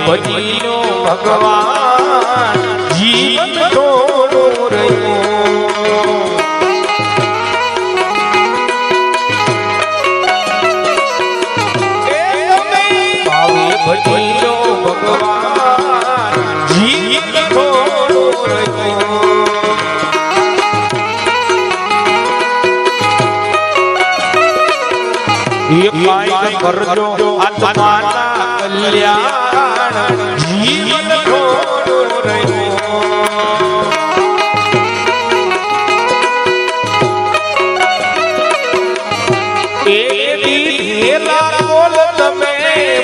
ભજીનો ભગવાન જીવન થોડું રહ્યું ભાવે ભજીનો ભગવાન જીવન થોડું રહ્યું ये काई करजो आत्माना कल्याण जीवन थोड़ो रहो ए दीधेला बोल तमे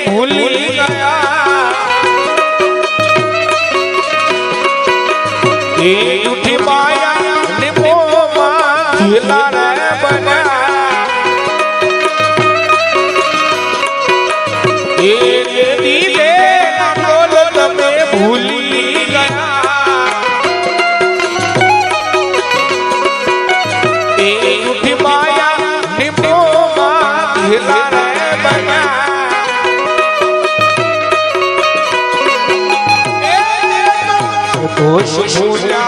भूली गया ए उठी माया ने मोमा खेला रे बना भूली गया उठी माया निपो हिला रे बना होश भूला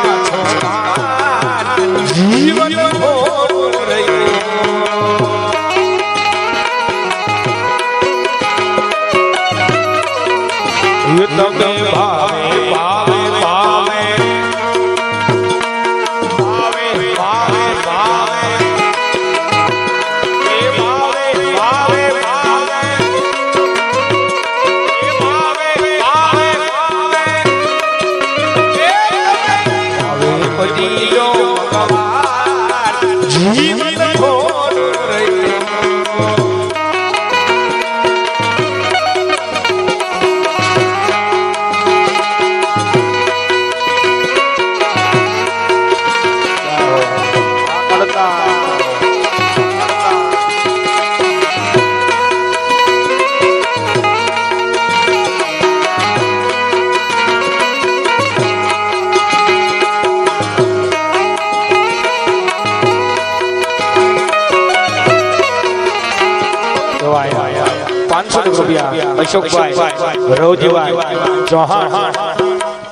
जीवन भोर रही ये तमे भावे भावे भावे भावे भावे भावे ये भावे भावे भावे ये भावे भावे भावे पतियो भगवान जीवन भोर रही अशोकभाई रवजीभाई चौहान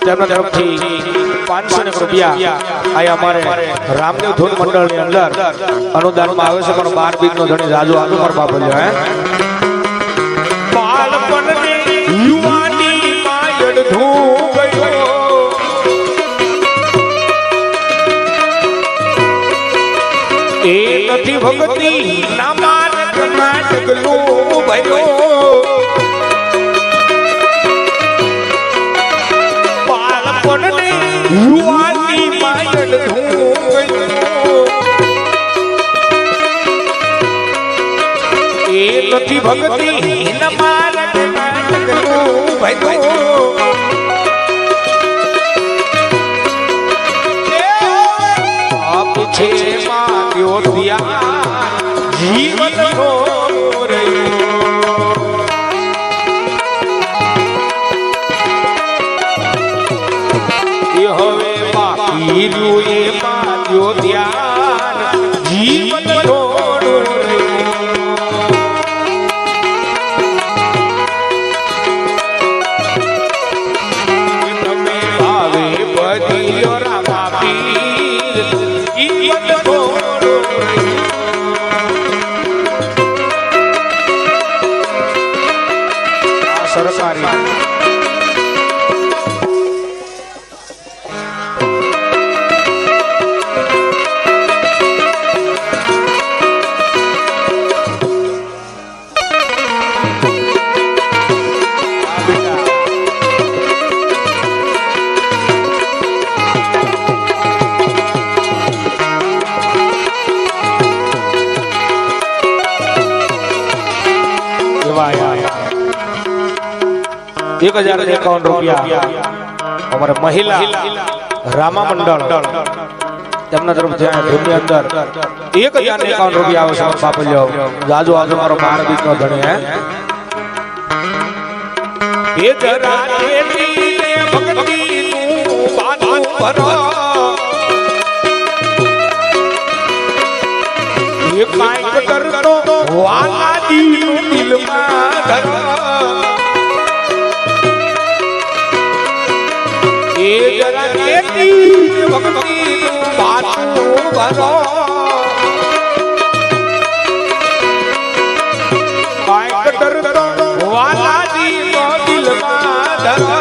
તેમના તરફથી 500 રૂપિયા આ અમારે રામદેવ ધૂન મંડળની અંદર અનુદાનમાં આવે છે પણ 12 બીજનો ધણી જાજો આજો પર બાપલ્યો હે બાળપણની યુવાની માયડ ધૂ ગયો એ નથી ભક્તિ ના માર કર્ણાટકનું ભયો યુવાની માયડ ધૂ એ નથી ભક્તિ ન માર કર્ણાટકનું ભયો આપ છે માર્યો દિયા જીવન થોડું રહ્યું એ હવે બાકી રહ્યું એ માર્યો ધ્યાન જીવન થોડું રહ્યું તમે ભાવે બધી રામા પીર જીવન થોડું રહ્યું સરકારી ₹1051 हमारे महिला रामा मंडल તેમના તરફથી ધૂનની અંદર ₹1051 આવે છે બાપલ્યો જાજો આજો મારો 12 બીજનો ધણી હે એ જરા કેતી ભક્તિ નું બાનું ભરો એ કાંઈક કરતો વાલાજી નું દિલમાં ધરો ભક્તિનું બાટલું ભરો કાંઈક ડરતો વાલાજીનો દિલમાં ધરો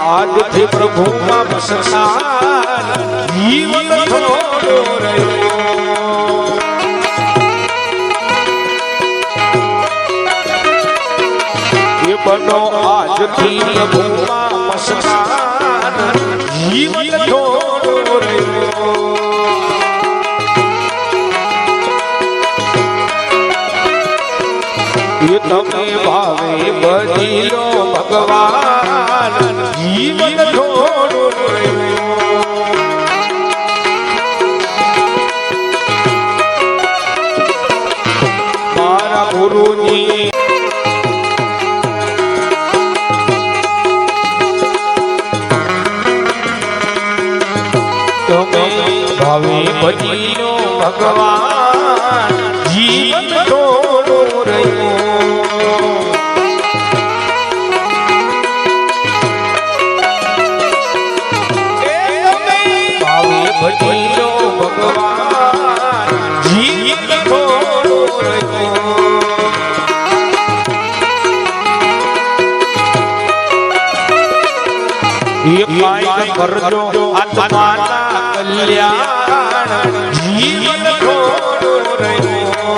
આજથી પ્રભુમાં બસનાર જીવન થોડો રહ્યો એ બનો આજથી પ્રભુમાં બસનાર જીવન થોડો રહ્યો એ તમે ભાવે બધી લો ભગવાન જીવન થોડું મારા ગુરુજી તમે ભાવે બધી લો ભગવાન જીવન થોડું રહ્યું ભજીલો ભગવાન જીવન થોડો રહ્યો એ કાંઈક કરજો આત્માના કલ્યાણ જીવન થોડો રહ્યો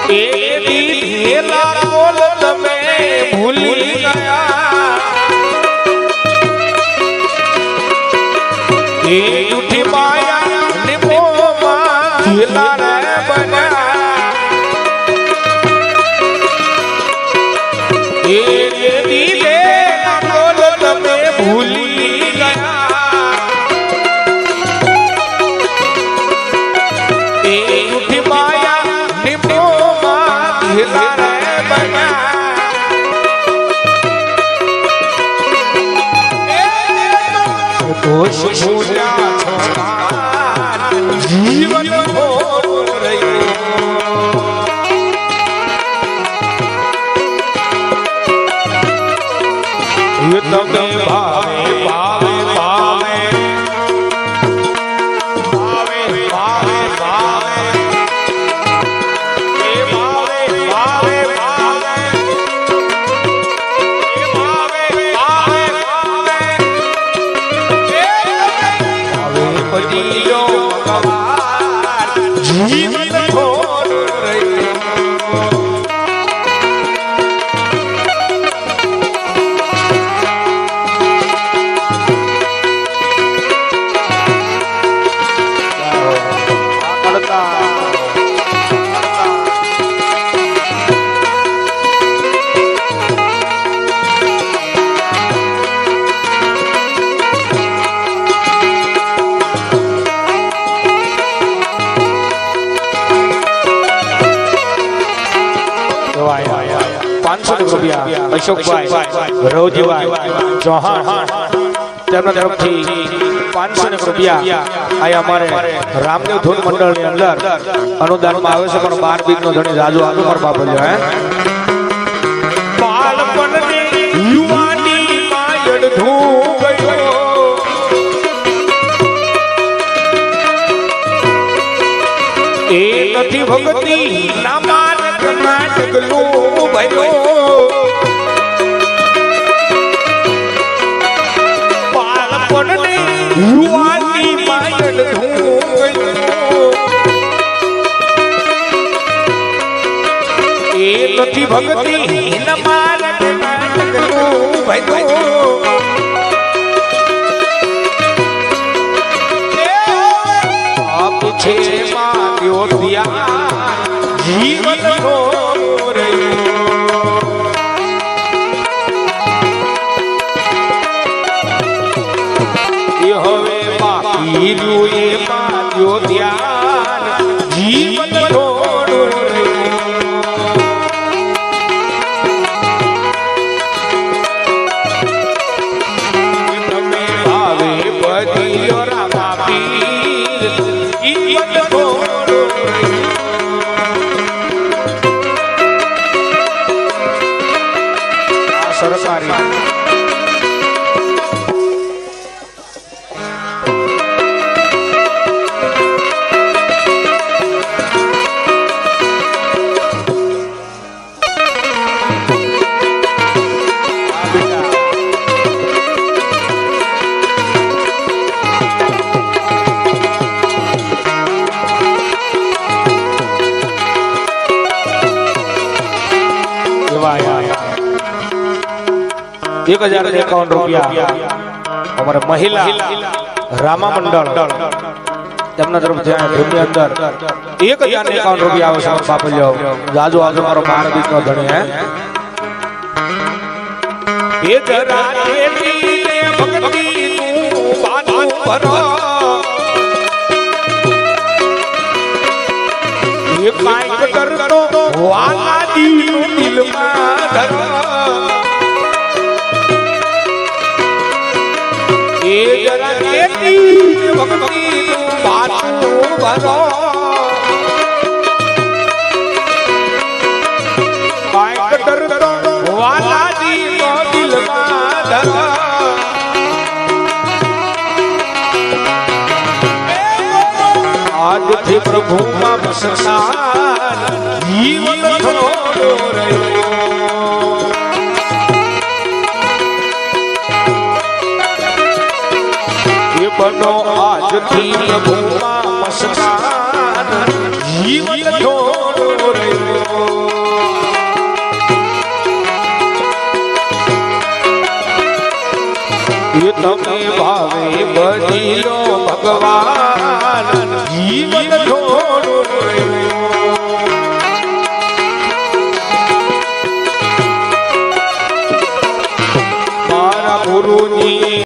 એ દીધેલા બોલ તમે ભૂલી ગયા એ ઉઠી માયા ને મોમાં જીલા રે બન્યા એ દીધે બોલ તમે ભૂલી ગયા એ ઉઠી માયા ને મોમાં જીલા રે બન્યા દોષ ભૂલ્યા જીવન થોડું રહ્યું તમે ભાવે ભાવે ભાવે ભાવે ભાવે ભાવે એ ભાવે ભાવે ભાવે એ ભાવે ભાવે ભજીલો ભગવાન જીવન થોડું રહ્યું રૂપિયા અશોકભાઈ રવજીભાઈ ચૌહાણ તેમના તરફથી 500 રૂપિયા આ અમારે રામદેવ ધૂન મંડળની અંદર અનુદાનમાં આવે છે પણ 12 બીજનો ધણી રાજુ આલુ પર બાપલ્યો હે બાળપણની યુવાની માયડ ધૂ ગયો એ નથી ભક્તિ ના માર્ગ નાટકલું ભયો બાળપણની યુવાની માયડ ધૂ ગયો એ નથી ભક્તિ ના માર્ગ નાટકલું ભયો છે માત્યો દિયા જીવન થોડું રહ્યું એ હવે બાકી રહ્યું એ માત્યો દિયા જીવન થોડું રહ્યું તમે ભાવે બધી રામા પીર જીવન થોડું રહ્યું ₹1051 અમારે મહિલા રામા મંડળ તેમના તરફથી ધૂમની અંદર ₹1051 આવે છે. બાપલ્યો જાજો આજે મારો બાર બીજનો ધણી હે એ જરા કેલી ભક્તિ નું બાનું ભરો એ કાંઈક કરતો વાલા દીનું દિલમાં ધરો એ જરા કેલી ભક્તિ નું બાનું ભરો કાંઈક કરતો વાલા દીનો દિલમાં ધરો આજથી પ્રભુમાં બસનાર જીવન થોડો રહ્યો એ બનો આજથી પ્રભુમાં બસનાર જીવન થોડો રહ્યો એ તમે ભાવે બદલો ભગવાન જીવન થોડું મારા ગુરુજી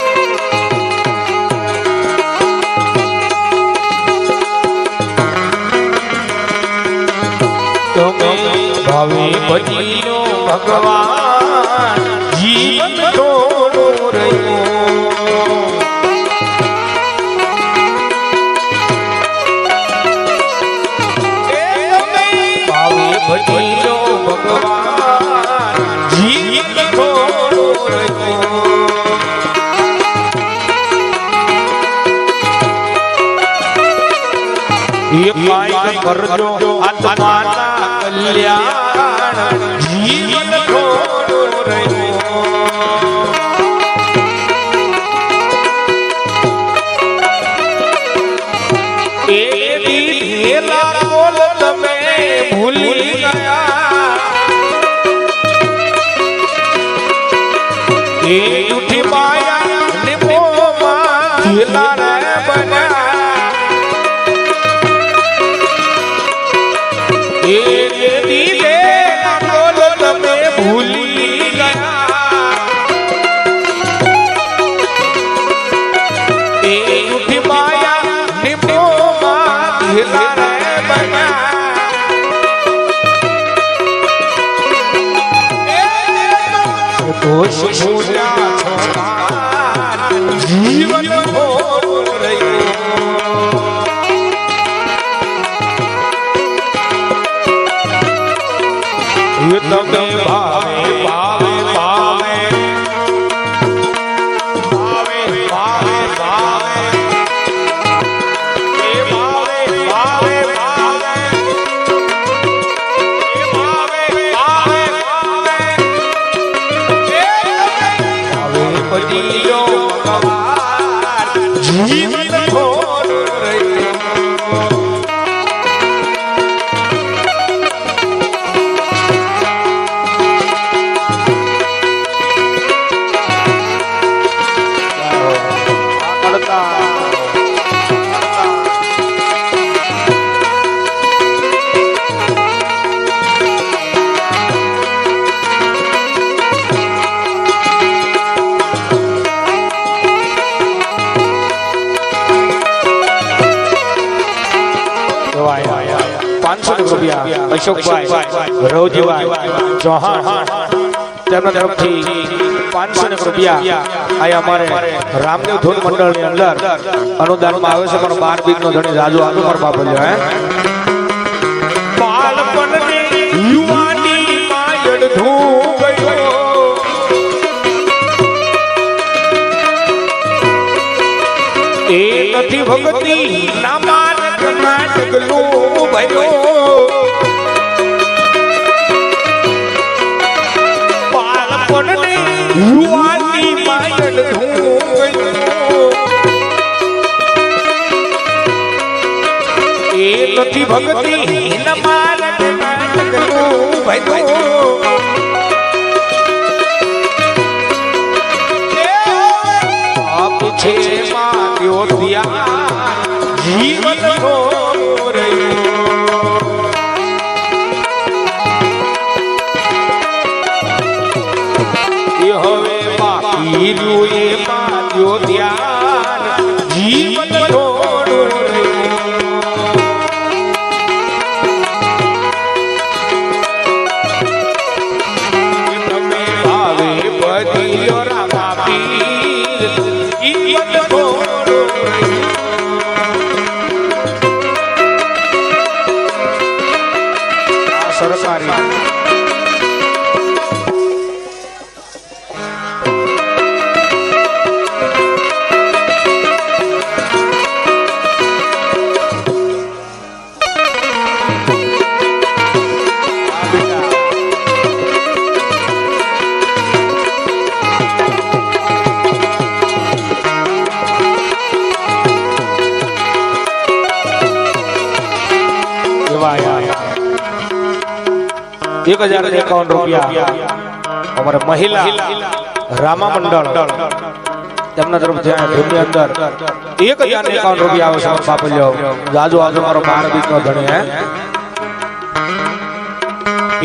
તમે ભાવે બદલો ભગવાન જીવન થોડું રહ્યું ભજનો ભગવાન જીવન થોડો રહ્યો એ કાંઈક કરજો આત્માના કલ્યાણ જીવન થોડો રહ્યો એ દીધેલા બોલ તમે ભૂલી ગયા એ ઉઠી માયા ને મોમાં ઘેલા રે બન્યા એ દીધેલા બોલ તમે ભૂલી ગયા એ ઉઠી માયા ને મોમાં ઘેલા રે બન્યા દોષ છોડ્યા છોડા જીવન થોડું રહ્યું એ તમે ભાવે ભાવે ભાવે ભાવે ભાવે ભાવે એ ભાવે ભાવે ભાવે એ ભાવે ભાવે બદલો ભગવાન જીવન થોડું રહ્યું ₹500 અશોકભાઈ રવજીભાઈ ચૌહાણ તેમના તરફથી ₹500 આ અમારે રામદેવ ધૂન મંડળની અંદર અનુદાનમાં આવે છે. પણ 12 બીજનો ધણી જાજો આજો પર બાપલ્યો હે બાળપણની યુવાની માં અડધું ગયો ભગતી ના માર્ગમાં ડગલું ભર્યો બાળપણને યુવાની માયન એ નથી ભગતી ના માર્ગમાં ડગલું ભર્યો છે માર્યો ત્યાં જીવન હવે બાકી રહ્યું એ માર્યો ત્યાં જીવન તમે ભાવે બધી રામા પીર સરકારી ₹1051 અમારે મહિલા રામા મંડળ તેમના તરફથી ધૂમની અંદર ₹1051 આવે છે. બાપલ્યો જાજો આજે મારો 12 બીજનો ધણી હે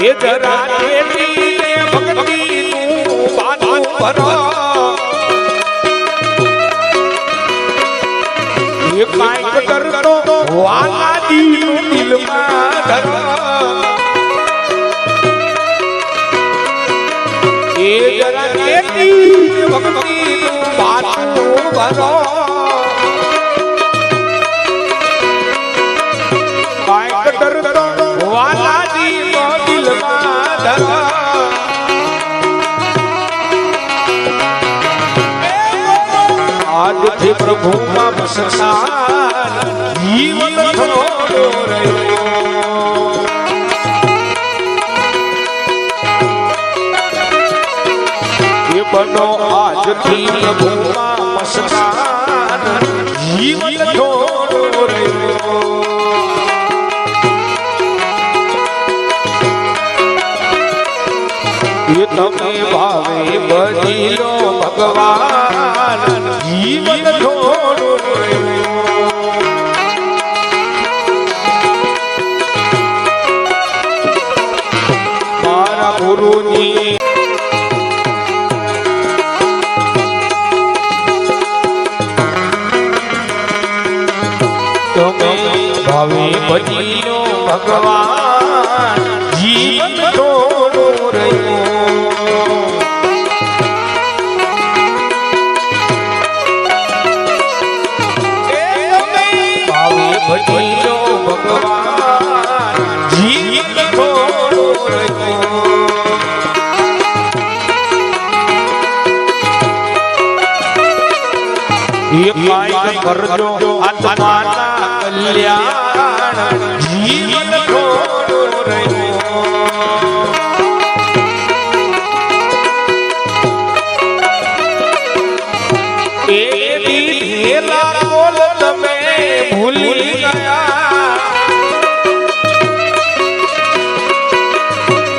એ જરા કેતી ભક્તિનું બાજુ ભરો એ કાંઈક કરતો વાલાજીનું દિલમાં ધરો એ જરા કેતી ભક્તિનું બાજુ ભરો કાંઈક કરતો વાલાજીનું દિલમાં ધરો આજથી પ્રભુમાં બસનાર જીવન થોડો રહ્યો એ બનો આજથી પ્રભુમાં બસનાર જીવન થોડો રહ્યો એ તમે ભાવે બધી લો ભગવાન જીવન થોડું મારા ગુરુજી તમે ભાવે બધી લો ભગવાન જીવન થોડું રહ્યું ભજનો ભગવાન જીવન થોડો રહ્યો એ કાંઈક કરજો આત્માના કલ્યાણ જીવન થોડો રહ્યો એ દીધેલા બોલ તમે ભૂલી ગયા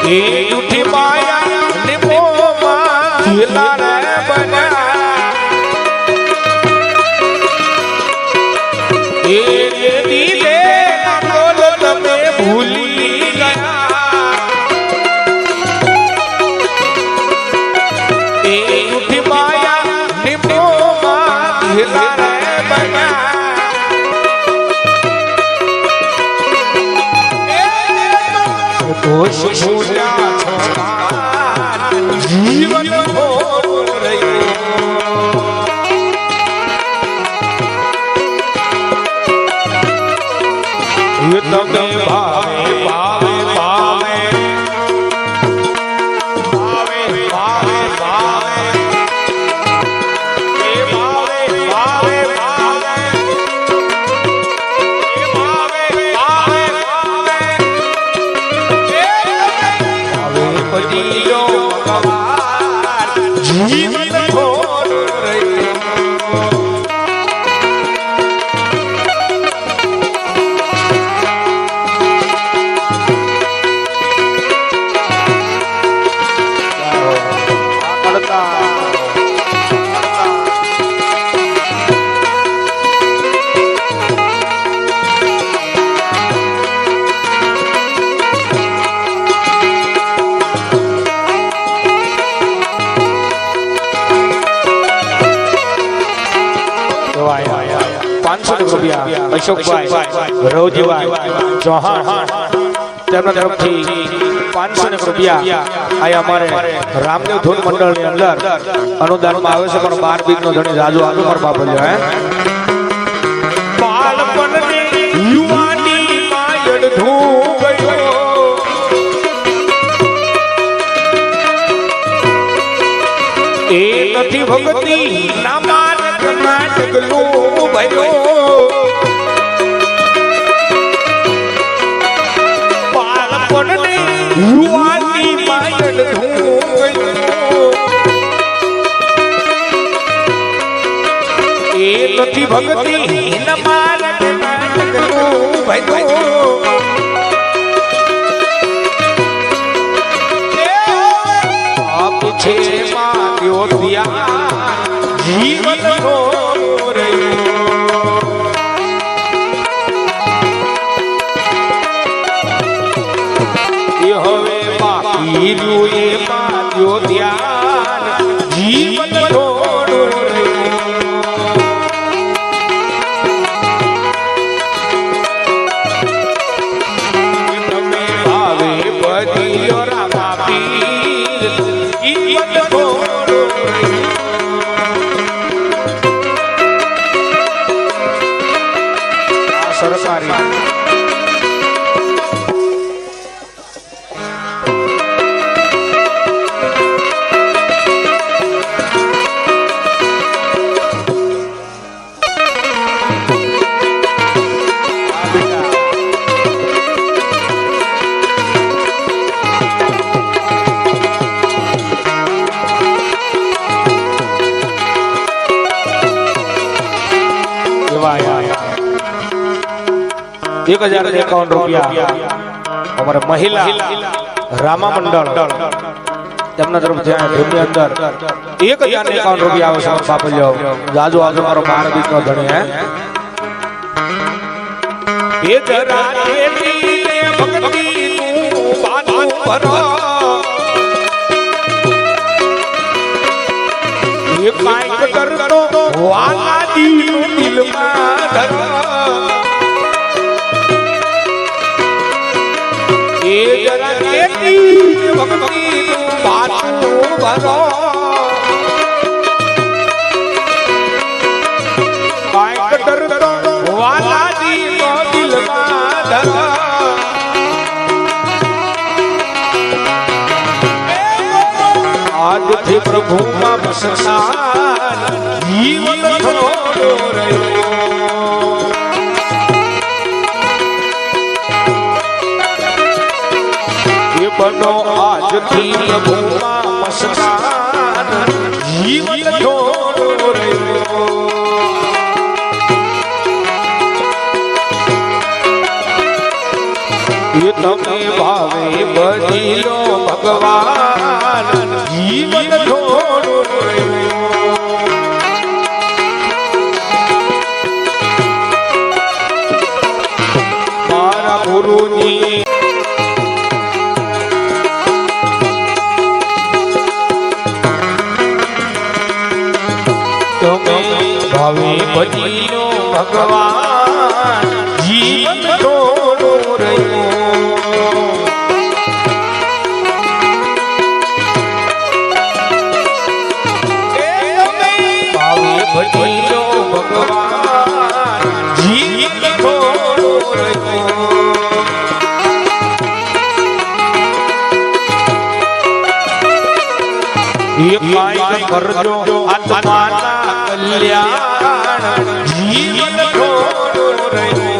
એ ઉઠી માયા ને મોમાં જીલા રે બન્યા એ દીધે બોલ તમે ભૂલી ગયા એ ઉઠી માયા ને મોમાં જીલા રે બન્યા દોષ ભૂલ્યા જીવન થોડું રહ્યું એ તમે ભાવે ભાવે ભાવે ભાવે ભાવે ભાવે એ ભાવે ભાવે ભાવે બદલ્યો ભગવાન જીવન થોડું રહ્યું અશોકભાઈ રવજીભાઈ ચૌહાણ તેમના તરફથી 500 રૂપિયા આ અમારે રામદેવ ધૂન મંડળની અંદર અનુદાનમાં આવે છે પણ 12 બીજનો ધણી રાજુ આજુ પર બાપલ્યો હે બાળપણને યુવાની માયડ ધૂ ગયો એ નથી ભક્તિ ના માર્ગ નાટકલું ભયો યુવાની માયડ ધૂ એ નથી ભક્તિ ન મારક નાટકનું ભયો આપ છે માત્યો દિયા જીવન થોડું રહ્યું હવે બાકી રૂએ માત્યો ધ્યાન જીવન થોડું તમે ભાવે બદલ્યો રામા પીર જીવન થોડું સરકારી ₹1051 અમારે મહિલા રામા મંડળ તેમના તરફથી ધૂનની અંદર ₹1051 આવે છે બાપલ્યો જાજો આજે મારો 12 બીજનો ધણી હે એ જરા કેતી ભક્તિનું બાનું ભરો એ કાંઈક કરતો વાલા દીનું દિલમાં ધરો એ જરા કેતી ભક્તિનું બાનું ભરો કાંઈક કરતો વાલા દીનો દિલમાં ધરો આજથી પ્રભુમાં બસનાર જીવન થોડો રહ્યો એ બનો આજથી પ્રભુમાં બસનાર જીવન થોડો રહ્યો એ તમે ભાવે બદલો ભગવાન જીવન થોડું મારા ગુરુજી તમે ભાવે બદલો ભગવાન જીવન થોડું રહ્યું બદલો ભગવાન જીવન થોડું રહ્યું એ કાંઈક કરજો આત્માના કલ્યાણ જીવન થોડું રહ્યું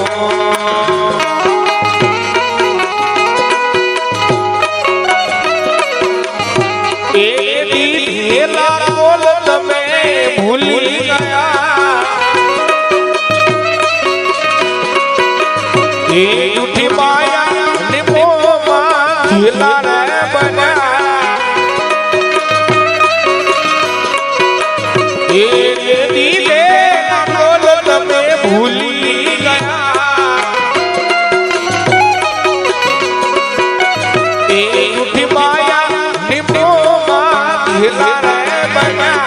લાગોલ તમે ભૂલી ગયા એ ઉઠી માયા ને મોમાં ઘેલા રે બન્યા એ દીદે લાગોલ તમે ભૂલી ગયા એ ઉઠી માયા ને મોમાં ઘેલા રે બન્યા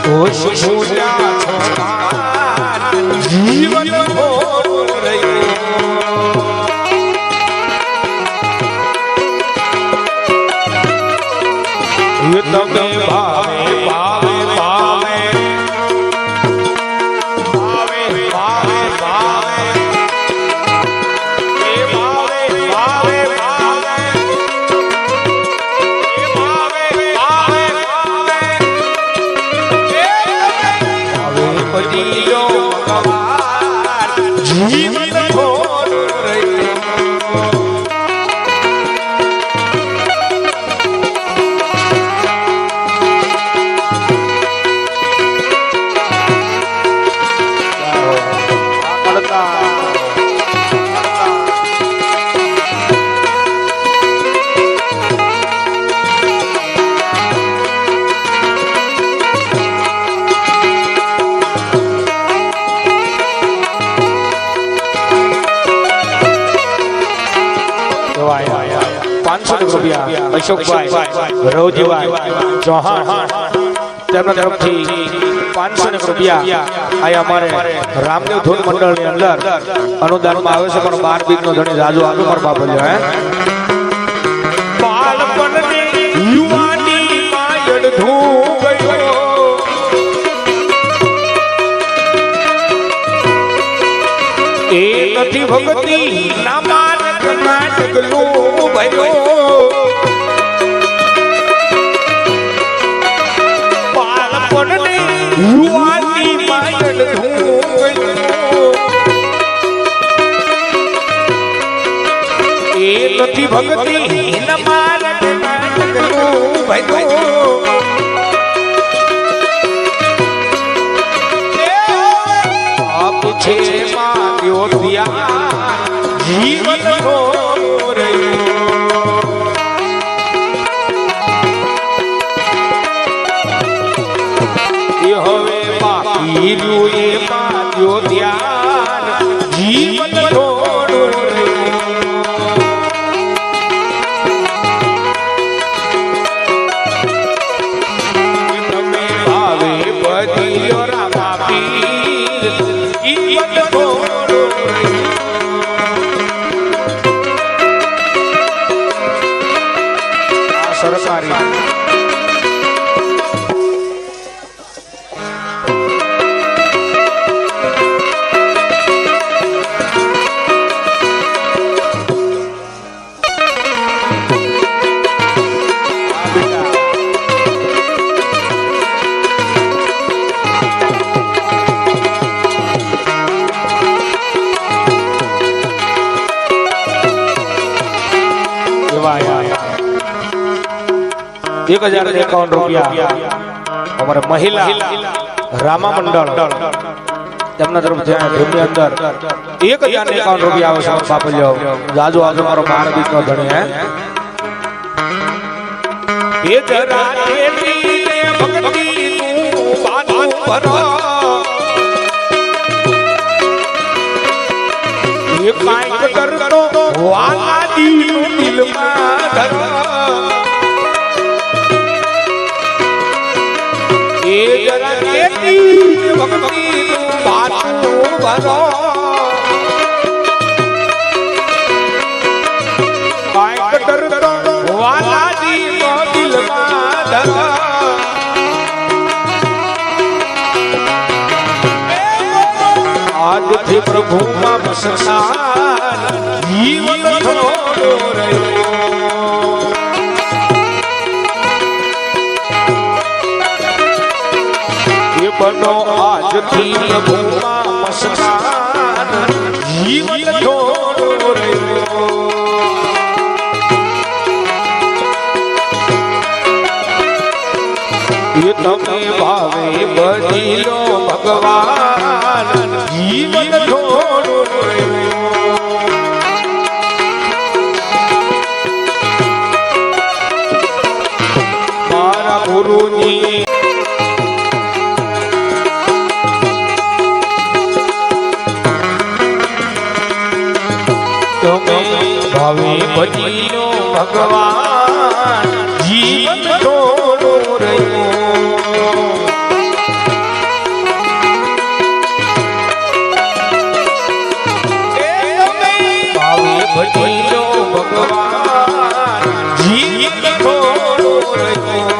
કોશ છોડ્યા છોડા જીવન ભોળું રહ્યું તમે ભાવે ભાવે ભાવે ભાવે ભાવે ભાવે એ ભાવે ભાવે ભાવે એ ભાવે ભાવે પતિયો કવાર જીવન ભોળું રહ્યું અશોકભાઈ રવજીભાઈ ચૌહાણ તેમના તરફથી 500 રૂપિયા આ અમારે રામદેવ ધૂન મંડળની અંદર અનુદાનમાં આવે છે પણ 12 બીજનો ધણી જાજો આગળ પર બાપલ્યો હે બાળપણની યુવાની માયડ ધૂ ગયો એ નથી ભગતી ના માર કર્ણાટકનું ભયો યુવાની માયડ ધૂ એ નથી ભગતી ન માર કર્ણાટકનું ભયો આપ છે માર્યો ત્યાં જીવન ભોળું રહ્યું હવે બાકી રહ્યું એ માર્યો ધ્યાન જીવન ભોળું રહ્યું તમે ભાવે બદલ્યો રામા પીર જીવન ભોળું રહ્યું સરકારી ₹1051 અમારે મહિલા રામા મંડળ તેમના તરફથી ધૂનની અંદર ₹1051 આવે છે બાપલ્યો જાજો આજે મારો 12 બીજનો ધણી હે એ જરા કેલી ભક્તિનું બાજુ ભરો એ કાંઈક કરતો વાલાજીનું દિલમાં ધરો એ જરા કેલી ભક્તિનું બાજુ ભરો કાંઈક કરતો વાલાજીનો દિલમાં ધરો આજથી પ્રભુમાં બસનાર જીવન થોડો રહ્યો એ બનો આજથી પ્રભુમાં બસનાર જીવન થોડો રહ્યો હવે ભજીનો ભગવાન જીવન થોડું રહ્યું હવે ભજીનો ભગવાન જીવન થોડું રહ્યું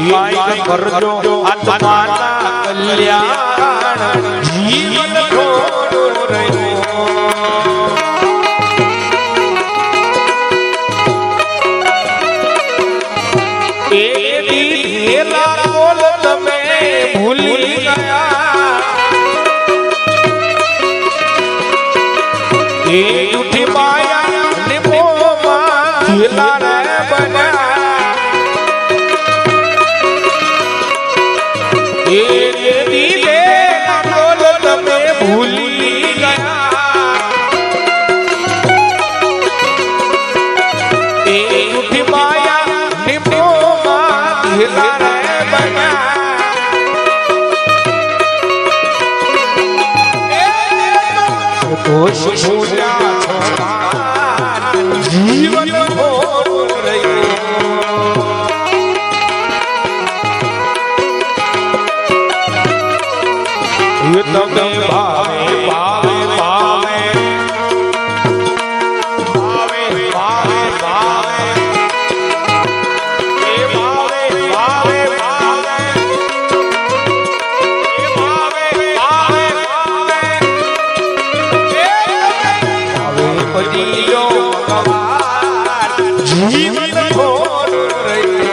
કાંઈક કરજો આત્માના કલ્યાણ જીવન થોડું રહ્યું એ દીધેલા બોલ તમે ભૂલી ગયા એ ઉઠી માયા ને મોમાં જેલા રે બન્યા ભૂલી ગયા એ ઉઠી માયા નિમોમાં ઘેલા રે બન્યા દોષ ભૂલ્યા જીવન થોડું રહ્યું તમે ભાવે ભાવે ભાવે ભાવે ભાવે ભાવે એ ભાવે ભાવે ભાવે એ ભાવે ભાવે ભાવે ભજીનો ભગવાન જીવન થોડું રહ્યું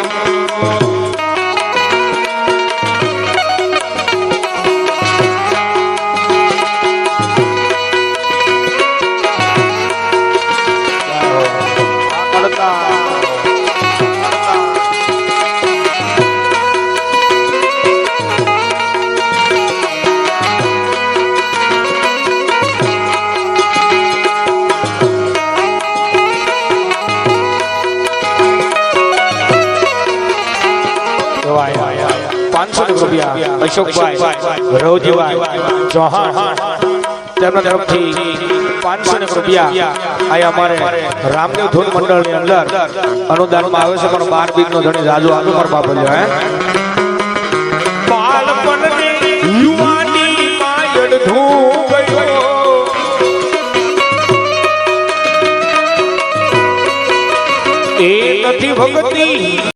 રૂપિયા અશોકભાઈ રવજીભાઈ ચૌહાણ તેમના તરફથી 500 રૂપિયા આ અમારે રામદેવ ધૂન મંડળની અંદર અનુદાનમાં આવે છે પણ 12 બીજનો ધણી રાજુ આજુ પર બાપલ્યો હે બાળપણની યુવાની માયડ ધૂ ગયો એ નથી ભગત